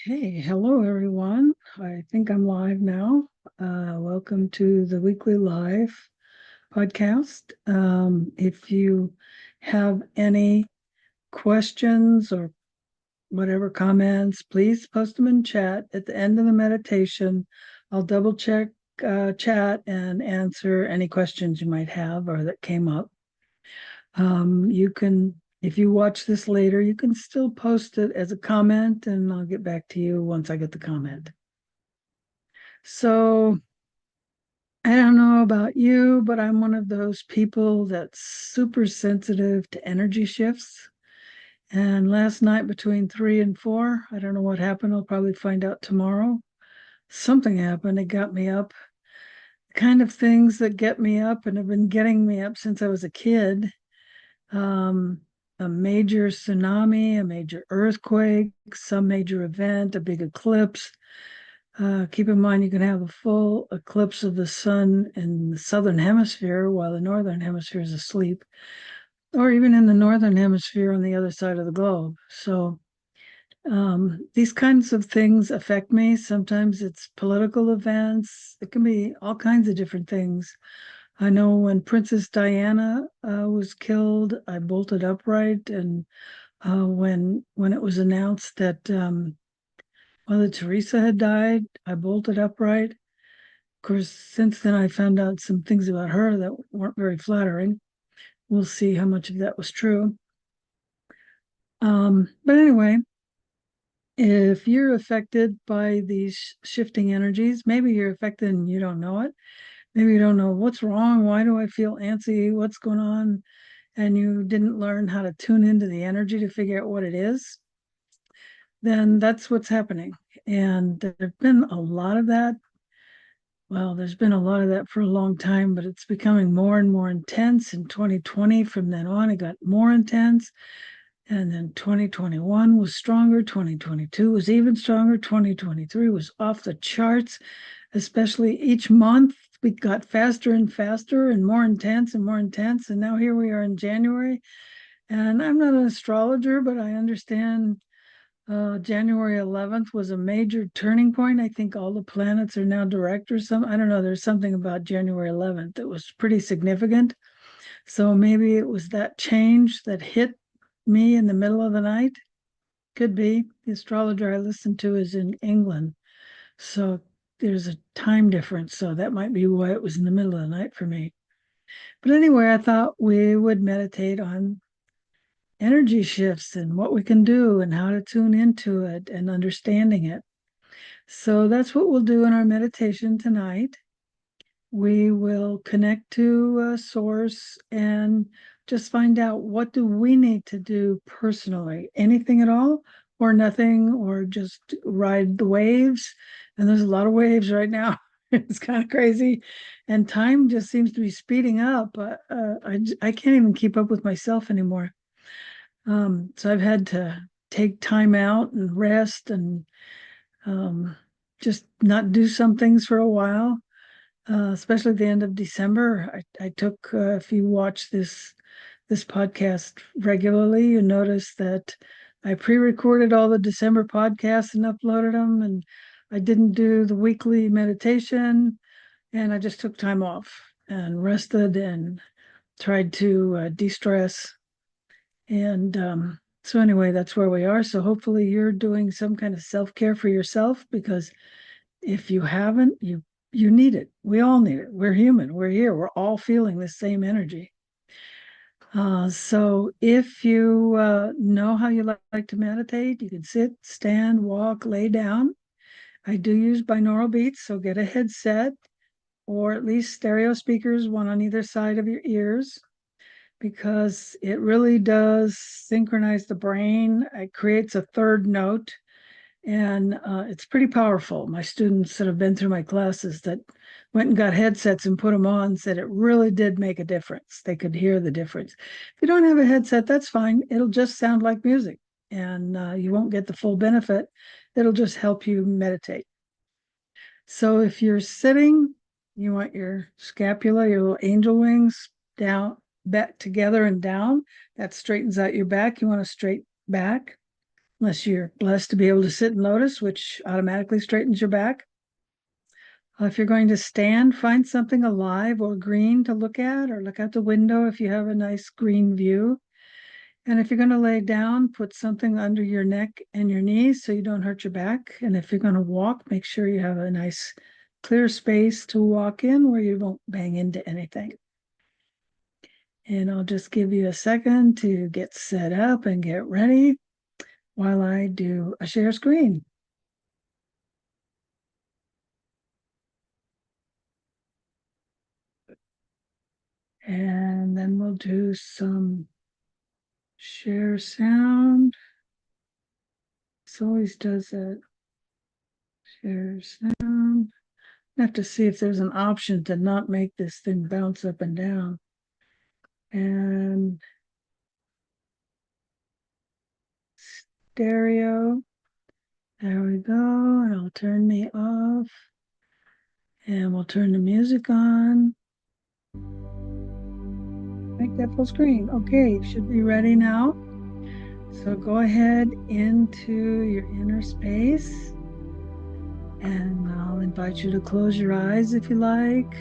Hey, hello everyone. I think I'm live now. Welcome to the weekly live podcast. If you have any questions or whatever comments, please post them in chat at the end of the meditation. I'll double check chat and answer any questions you might have or that came up. You can, if you watch this later, you can still post it as a comment and I'll get back to you once I get the comment. So I don't know about you, but I'm one of those people that's super sensitive to energy shifts. And last night between 3 and 4, I don't know what happened. I'll probably find out tomorrow. Something happened. It got me up. The kind of things that get me up and have been getting me up since I was a kid. Um, a major tsunami, a major earthquake, some major event, a big eclipse. Keep in mind, you can have a full eclipse of the sun in the southern hemisphere while the northern hemisphere is asleep, or even in the northern hemisphere on the other side of the globe. So these kinds of things affect me. Sometimes it's political events. It can be all kinds of different things. I know when Princess Diana was killed, I bolted upright, and when it was announced that Mother Teresa had died, I bolted upright. Of course, since then I found out some things about her that weren't very flattering. We'll see how much of that was true. But anyway, if you're affected by these shifting energies, maybe you're affected and you don't know it. Maybe you don't know what's wrong. Why do I feel antsy? What's going on? And you didn't learn how to tune into the energy to figure out what it is. Then that's what's happening. And there have been a lot of that. Well, there's been a lot of that for a long time, but it's becoming more and more intense. In 2020, from then on, it got more intense. And then 2021 was stronger. 2022 was even stronger. 2023 was off the charts, especially each month. We got faster and faster and more intense and more intense. And now here we are in January. And I'm not an astrologer, but I understand January 11th was a major turning point. I think all the planets are now direct or something. I don't know. There's something about January 11th that was pretty significant. So maybe it was that change that hit me in the middle of the night. Could be. The astrologer I listen to is in England. So there's a time difference. So that might be why it was in the middle of the night for me. But anyway, I thought we would meditate on energy shifts and what we can do and how to tune into it and understanding it. So that's what we'll do in our meditation tonight. We will connect to a source and just find out what do we need to do personally, anything at all or nothing, or just ride the waves. And there's a lot of waves right now. It's kind of crazy. And time just seems to be speeding up. I can't even keep up with myself anymore. So I've had to take time out and rest and um, just not do some things for a while, especially at the end of December. I took, if you watch this podcast regularly, you notice that I pre-recorded all the December podcasts and uploaded them, and I didn't do the weekly meditation, and I just took time off and rested and tried to de-stress. And so anyway, that's where we are. So hopefully you're doing some kind of self-care for yourself, because if you haven't, you need it. We all need it. We're human. We're here. We're all feeling the same energy. So if you know how you like to meditate, you can sit, stand, walk, lay down. I do use binaural beats, so get a headset or at least stereo speakers, one on either side of your ears, because it really does synchronize the brain. It creates a third note, and it's pretty powerful. My students that have been through my classes that went and got headsets and put them on said it really did make a difference. They could hear the difference. If you don't have a headset, that's fine. It'll just sound like music, and you won't get the full benefit. It'll just help you meditate. So if you're sitting, you want your scapula, your little angel wings down, back together and down. That straightens out your back. You want a straight back. unless you're blessed to be able to sit in lotus, which automatically straightens your back. If you're going to stand, find something alive or green to look at, or look out the window if you have a nice green view. And if you're going to lay down, put something under your neck and your knees so you don't hurt your back. And if you're going to walk, make sure you have a nice clear space to walk in where you won't bang into anything. And I'll just give you a second to get set up and get ready while I do a share screen. And then we'll do some share sound. This always does that. Share sound. I have to see if there's an option to not make this thing bounce up and down. And stereo. There we go. And I'll turn me off. And we'll turn the music on. Make that full screen. Okay, you should be ready now. So go ahead into your inner space. And I'll invite you to close your eyes if you like.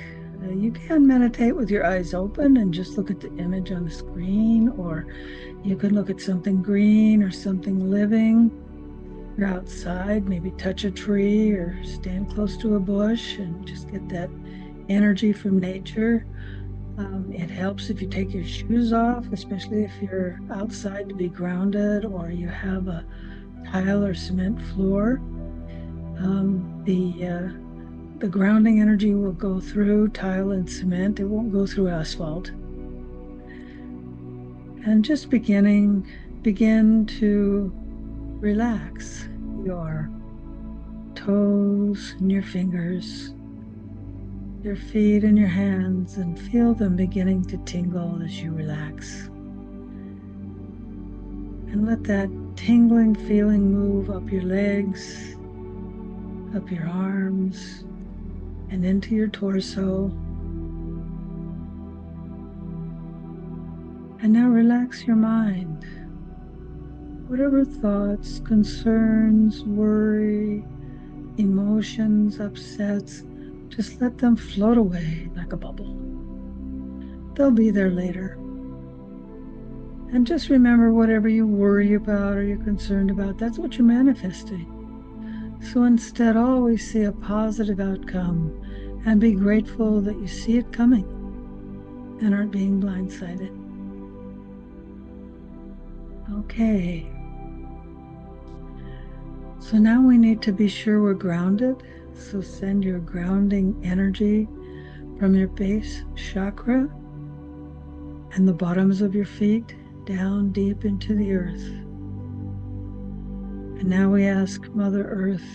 You can meditate with your eyes open and just look at the image on the screen, or you can look at something green or something living. You're outside, maybe touch a tree or stand close to a bush and just get that energy from nature. It helps if you take your shoes off, especially if you're outside, to be grounded, or you have a tile or cement floor. The grounding energy will go through tile and cement. It won't go through asphalt. And just begin to relax your toes and your fingers, your feet and your hands, and feel them beginning to tingle as you relax. And let that tingling feeling move up your legs, up your arms, and into your torso. And now relax your mind. Whatever thoughts, concerns, worry, emotions, upsets, just let them float away like a bubble. They'll be there later. And just remember, whatever you worry about or you're concerned about, that's what you're manifesting. So instead, always see a positive outcome and be grateful that you see it coming and aren't being blindsided. Okay. So now we need to be sure we're grounded. So send your grounding energy from your base chakra and the bottoms of your feet down deep into the earth. And now we ask Mother Earth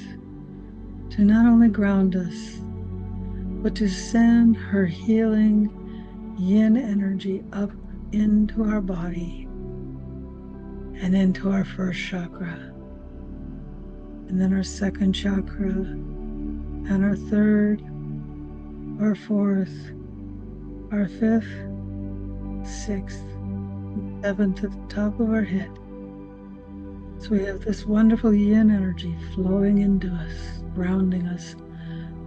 to not only ground us, but to send her healing yin energy up into our body and into our first chakra, and then our second chakra, and our third, our fourth, our fifth, sixth, seventh at the top of our head. So we have this wonderful yin energy flowing into us, grounding us,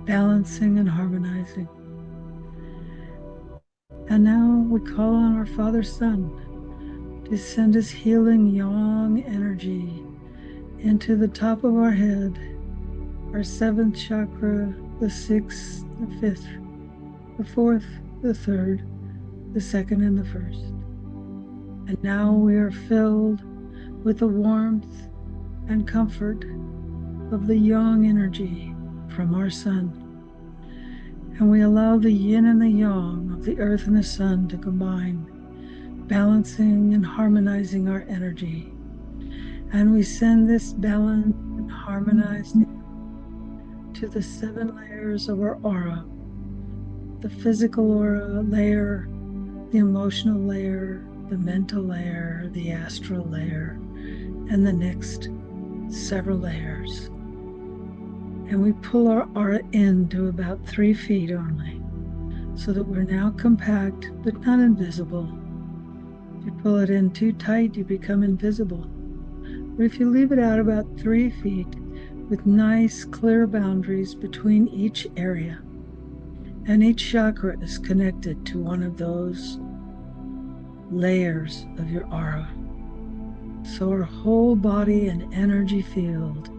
balancing and harmonizing. And now we call on our Father Sun to send his healing yang energy into the top of our head, our seventh chakra, the sixth, the fifth, the fourth, the third, the second, and the first. And now we are filled with the warmth and comfort of the yang energy from our sun. And we allow the yin and the yang of the earth and the sun to combine, balancing and harmonizing our energy. And we send this balanced and harmonized to the 7 layers of our aura: the physical aura layer, the emotional layer, the mental layer, the astral layer, and the next several layers. And we pull our aura in to about 3 feet only, so that we're now compact but not invisible. If you pull it in too tight, you become invisible. But if you leave it out about 3 feet with nice clear boundaries between each area, and each chakra is connected to one of those layers of your aura. So our whole body and energy field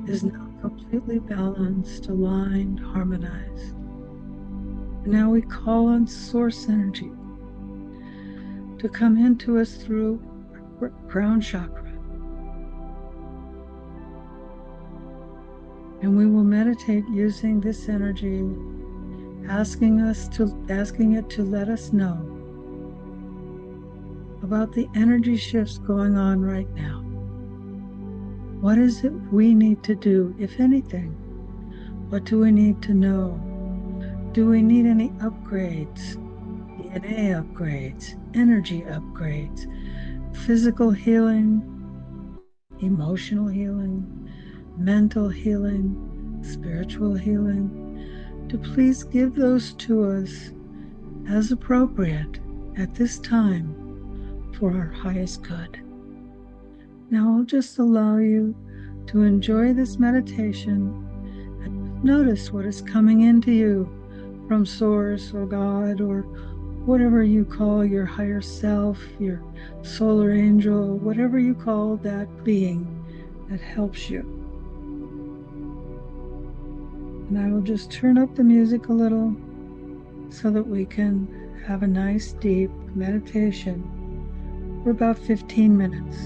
is now completely balanced, aligned, harmonized. And now we call on source energy to come into us through crown chakra. And we will meditate using this energy, asking it to let us know about the energy shifts going on right now. What is it we need to do, if anything? What do we need to know? Do we need any upgrades? DNA upgrades, energy upgrades, physical healing, emotional healing, mental healing, spiritual healing? To please give those to us as appropriate at this time for our highest good. Now I'll just allow you to enjoy this meditation and notice what is coming into you from Source or God or whatever you call your higher self, your solar angel, whatever you call that being that helps you. And I will just turn up the music a little so that we can have a nice deep meditation for about 15 minutes.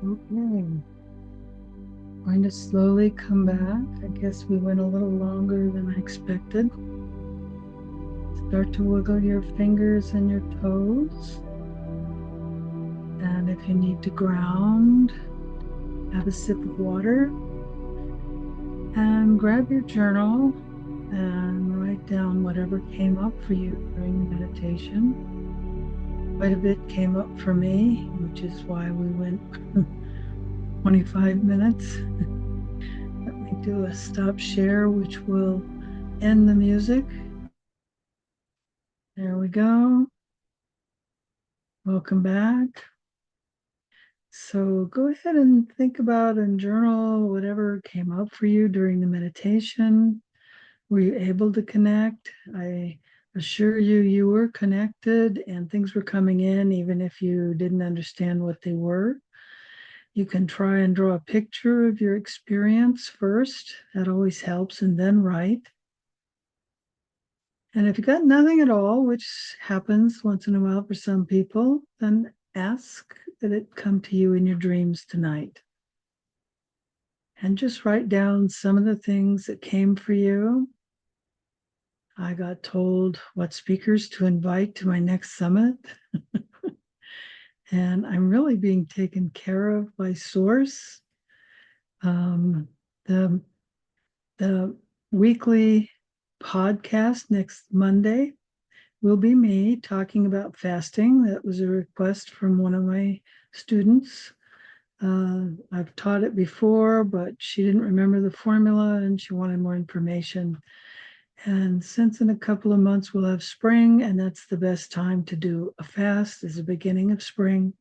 Okay. Going to slowly come back. I guess we went a little longer than I expected. Start to wiggle your fingers and your toes. And if you need to ground, have a sip of water and grab your journal and write down whatever came up for you during the meditation. Quite a bit came up for me, which is why we went 25 minutes. Let me do a stop share, which will end the music. There we go. Welcome back. So go ahead and think about and journal whatever came up for you during the meditation. Were you able to connect? I assure you, you were connected and things were coming in, even if you didn't understand what they were. You can try and draw a picture of your experience first. That always helps, and then write. And if you got nothing at all, which happens once in a while for some people, then ask that it come to you in your dreams tonight. And just write down some of the things that came for you. I got told what speakers to invite to my next summit. And I'm really being taken care of by Source. The the weekly podcast next Monday will be me talking about fasting. That was a request from one of my students. I've taught it before, but she didn't remember the formula and she wanted more information. And since in a couple of months we'll have spring, and that's the best time to do a fast, is the beginning of spring.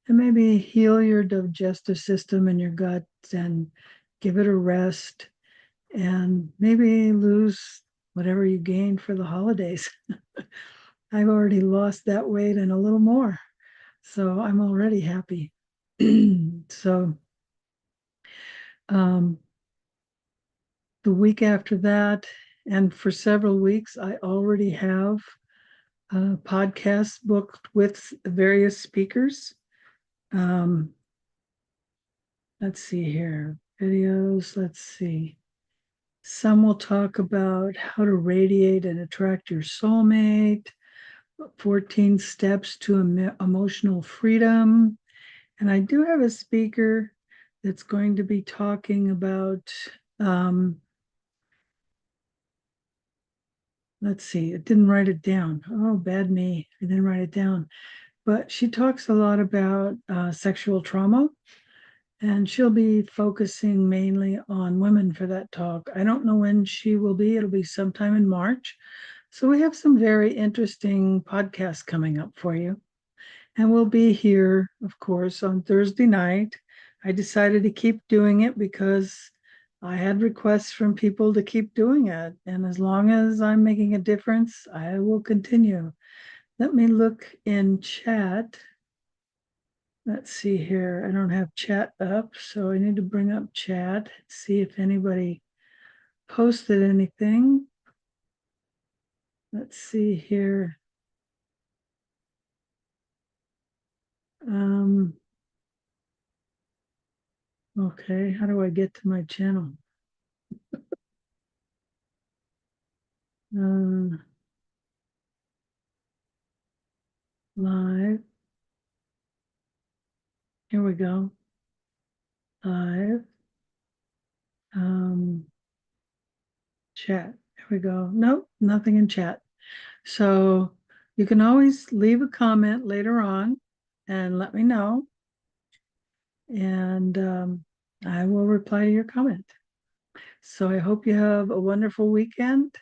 And maybe heal your digestive system and your gut and give it a rest and maybe lose whatever you gained for the holidays. I've already lost that weight and a little more. So I'm already happy. So um, the week after that, and for several weeks, I already have podcasts booked with various speakers. Um, let's see here, videos. Let's see. Some will talk about how to radiate and attract your soulmate, 14 steps to emotional freedom. And I do have a speaker that's going to be talking about, let's see, it didn't write it down. Oh, bad me. I didn't write it down. But she talks a lot about sexual trauma. And she'll be focusing mainly on women for that talk. I don't know when she will be. It'll be sometime in March. So we have some very interesting podcasts coming up for you. And we'll be here, of course, on Thursday night. I decided to keep doing it because I had requests from people to keep doing it. And as long as I'm making a difference, I will continue. Let me look in chat. Let's see here. I don't have chat up, so I need to bring up chat, see if anybody posted anything. Let's see here. Okay, how do I get to my channel? Live. Here we go. Live. Chat. Here we go. Nope, nothing in chat. So you can always leave a comment later on and let me know. And I will reply to your comment. So I hope you have a wonderful weekend.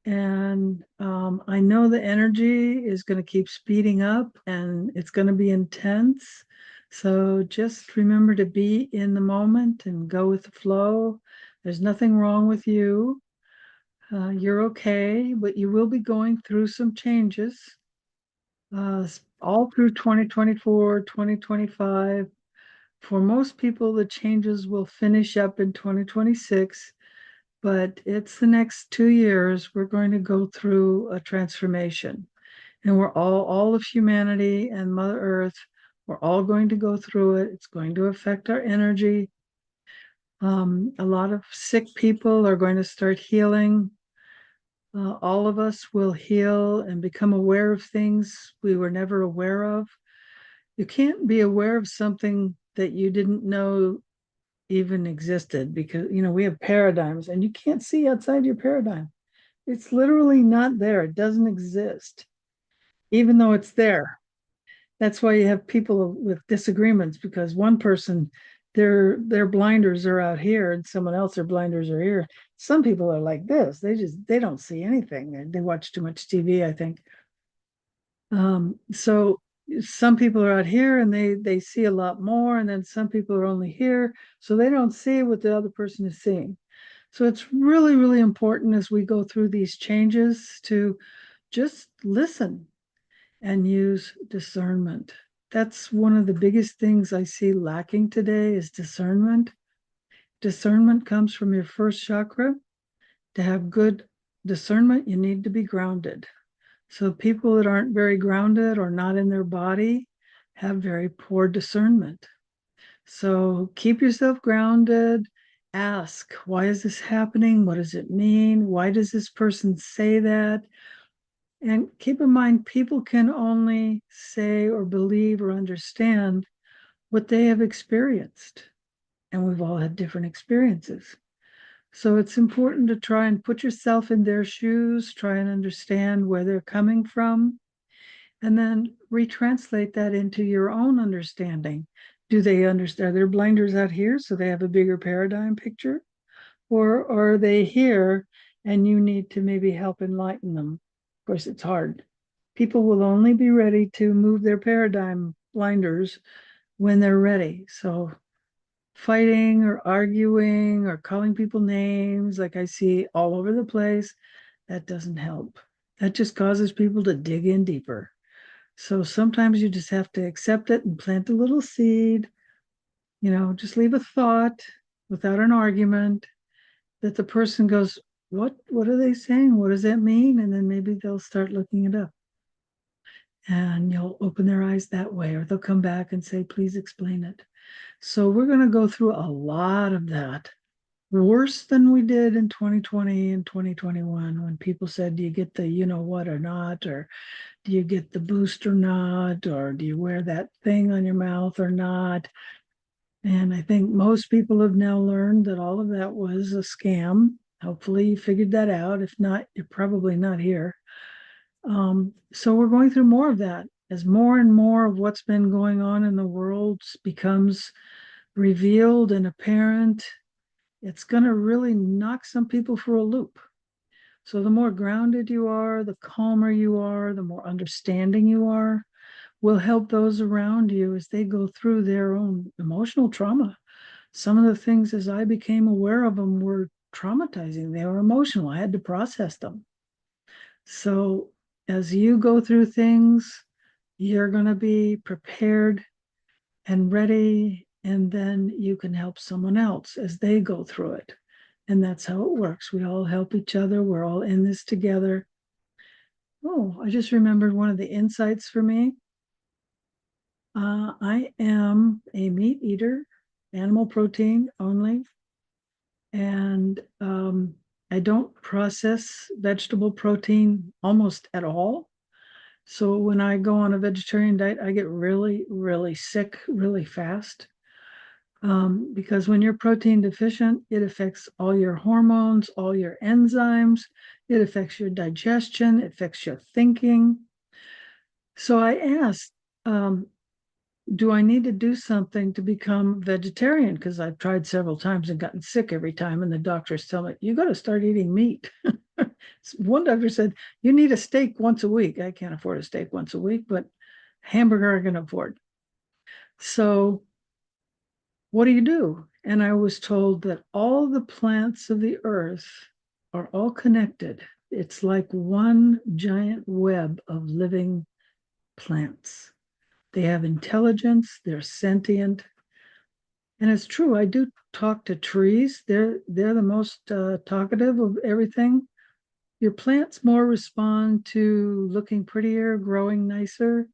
And I know the energy is going to keep speeding up and it's going to be intense. So just remember to be in the moment and go with the flow. There's nothing wrong with you. You're okay, but you will be going through some changes all through 2024, 2025. For most people, the changes will finish up in 2026, but it's the next 2 years we're going to go through a transformation. And we're all of humanity and Mother Earth We're all going to go through it. It's going to affect our energy. A lot of sick people are going to start healing. All of us will heal and become aware of things we were never aware of. You can't be aware of something that you didn't know even existed, because we have paradigms and you can't see outside your paradigm. It's literally not there. It doesn't exist, even though it's there. That's why you have people with disagreements, because one person, their blinders are out here and someone else, their blinders are here. Some people are like this. They don't see anything. They watch too much TV, I think. So some people are out here and they see a lot more, and then some people are only here, so they don't see what the other person is seeing. So it's really, really important as we go through these changes to just listen and use discernment. That's one of the biggest things I see lacking today is discernment. Discernment comes from your first chakra. To have good discernment, you need to be grounded. So people that aren't very grounded or not in their body have very poor discernment. So keep yourself grounded. Ask, why is this happening? What does it mean? Why does this person say that? And keep in mind, people can only say or believe or understand what they have experienced. And we've all had different experiences. So it's important to try and put yourself in their shoes, try and understand where they're coming from, and then retranslate that into your own understanding. Do they understand? Are their blinders out here so they have a bigger paradigm picture? Or are they here and you need to maybe help enlighten them? Of course, it's hard. People will only be ready to move their paradigm blinders when they're ready. So fighting or arguing or calling people names, like I see all over the place, that doesn't help. That just causes people to dig in deeper. So sometimes you just have to accept it and plant a little seed, just leave a thought without an argument, that the person goes, what are they saying? What does that mean? And then maybe they'll start looking it up. And you'll open their eyes that way, or they'll come back and say, please explain it. So we're going to go through a lot of that, worse than we did in 2020 and 2021, when people said, do you get the what or not, or do you get the boost or not, or do you wear that thing on your mouth or not? And I think most people have now learned that all of that was a scam. Hopefully you figured that out. If not, you're probably not here. So we're going through more of that as more and more of what's been going on in the world becomes revealed and apparent. It's going to really knock some people for a loop. So the more grounded you are, the calmer you are, the more understanding you are, will help those around you as they go through their own emotional trauma. Some of the things, as I became aware of them, were traumatizing. They were emotional. I had to process them. So as you go through things, you're going to be prepared and ready, and then you can help someone else as they go through it. And that's how it works. We all help each other. We're all in this together. Oh, I just remembered one of the insights for me. I am a meat eater, animal protein only, and I don't process vegetable protein almost at all. So when I go on a vegetarian diet, I get really, really sick really fast. Because when you're protein deficient, it affects all your hormones, all your enzymes, it affects your digestion, it affects your thinking. So I asked, do I need to do something to become vegetarian? Because I've tried several times and gotten sick every time. And the doctors tell me, you got to start eating meat. One doctor said, you need a steak once a week. I can't afford a steak once a week, but hamburger I can afford. So what do you do? And I was told that all the plants of the earth are all connected. It's like one giant web of living plants. They have intelligence, they're sentient. And it's true, I do talk to trees. They're the most talkative of everything. Your plants more respond to looking prettier, growing nicer.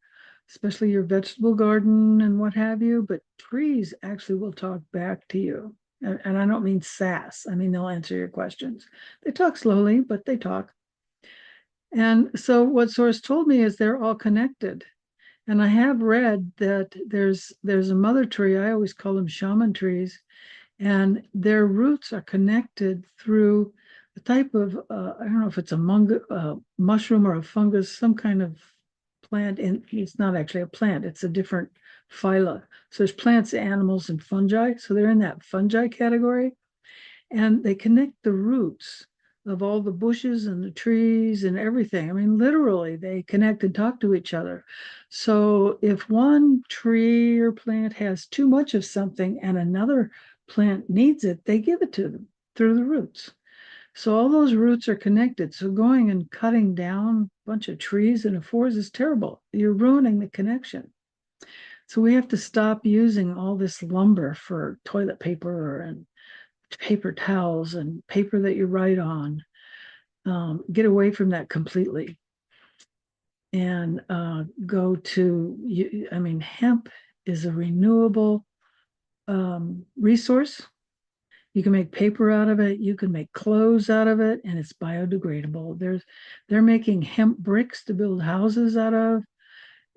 especially your vegetable garden and what have you, but trees actually will talk back to you. And I don't mean sass. I mean, they'll answer your questions. They talk slowly, but they talk. And so what Source told me is they're all connected. And I have read that there's a mother tree. I always call them shaman trees, and their roots are connected through a type of I don't know if it's a mushroom or a fungus, some kind of plant. And it's not actually a plant; it's a different phyla. So there's plants, animals, and fungi. So they're in that fungi category, and they connect the roots of all the bushes and the trees and everything. I mean, literally, they connect and talk to each other. So if one tree or plant has too much of something and another plant needs it, they give it to them through the roots. So all those roots are connected. So going and cutting down a bunch of trees in a forest is terrible. You're ruining the connection. So we have to stop using all this lumber for toilet paper and paper towels and paper that you write on. Get away from that completely and go to, I mean, hemp is a renewable resource. You can make paper out of it. You can make clothes out of it, and it's biodegradable. They're making hemp bricks to build houses out of,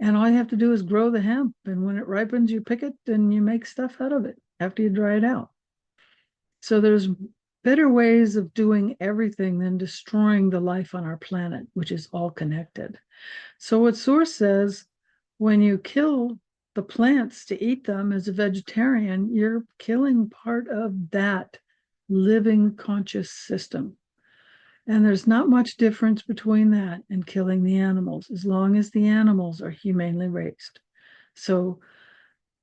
and all you have to do is grow the hemp. And when it ripens, you pick it and you make stuff out of it after you dry it out. So there's better ways of doing everything than destroying the life on our planet, which is all connected. So what Source says, when you kill the plants to eat them as a vegetarian, you're killing part of that living conscious system. And there's not much difference between that and killing the animals, as long as the animals are humanely raised. So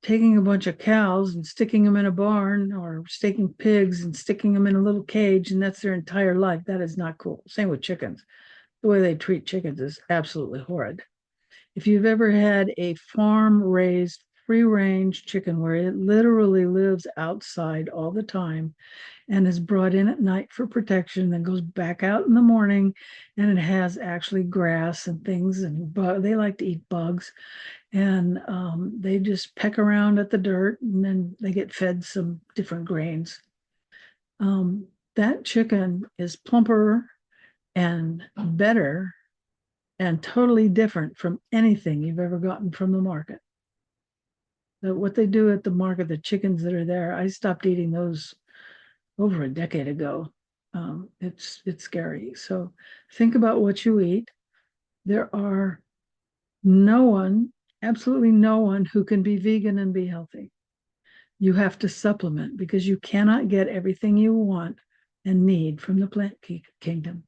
taking a bunch of cows and sticking them in a barn, or taking pigs and sticking them in a little cage, and that's their entire life, that is not cool. Same with chickens. The way they treat chickens is absolutely horrid. If you've ever had a farm raised free range chicken where it literally lives outside all the time and is brought in at night for protection, then goes back out in the morning, and it has actually grass and things, and they like to eat bugs, and they just peck around at the dirt, and then they get fed some different grains. That chicken is plumper and better and totally different from anything you've ever gotten from the market. What they do at the market, the chickens that are there, I stopped eating those over a decade ago. It's scary. So think about what you eat. There are no one, absolutely no one, who can be vegan and be healthy. You have to supplement because you cannot get everything you want and need from the plant kingdom.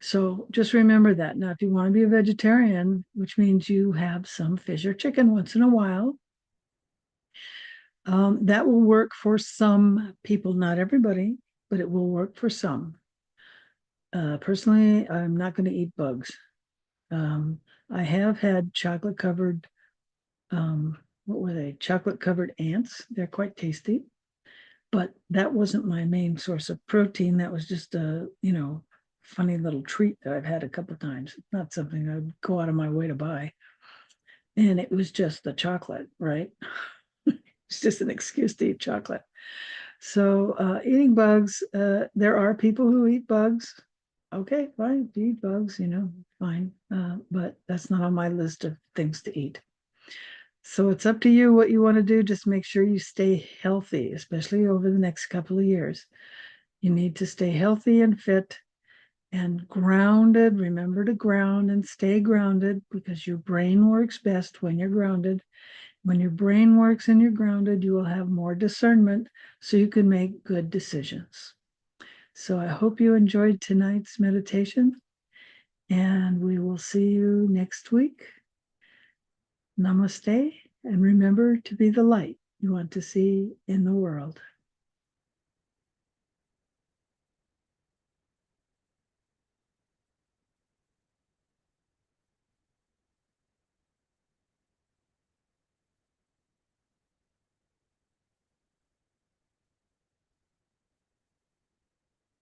So just remember that. Now, if you want to be a vegetarian, which means you have some fish or chicken once in a while, that will work for some people, not everybody, but it will work for some. Personally, I'm not going to eat bugs. I have had chocolate covered, what were they? Chocolate covered ants. They're quite tasty, but that wasn't my main source of protein. That was just a, funny little treat that I've had a couple of times. It's not something I'd go out of my way to buy. And it was just the chocolate, right? It's just an excuse to eat chocolate. So eating bugs, there are people who eat bugs. Okay, fine, if you eat bugs, fine. But that's not on my list of things to eat. So it's up to you what you want to do. Just make sure you stay healthy, especially over the next couple of years. You need to stay healthy and fit and grounded. Remember to ground and stay grounded, because your brain works best when you're grounded. When your brain works and you're grounded, you will have more discernment so you can make good decisions. So I hope you enjoyed tonight's meditation, and we will see you next week. Namaste, and remember to be the light you want to see in the world.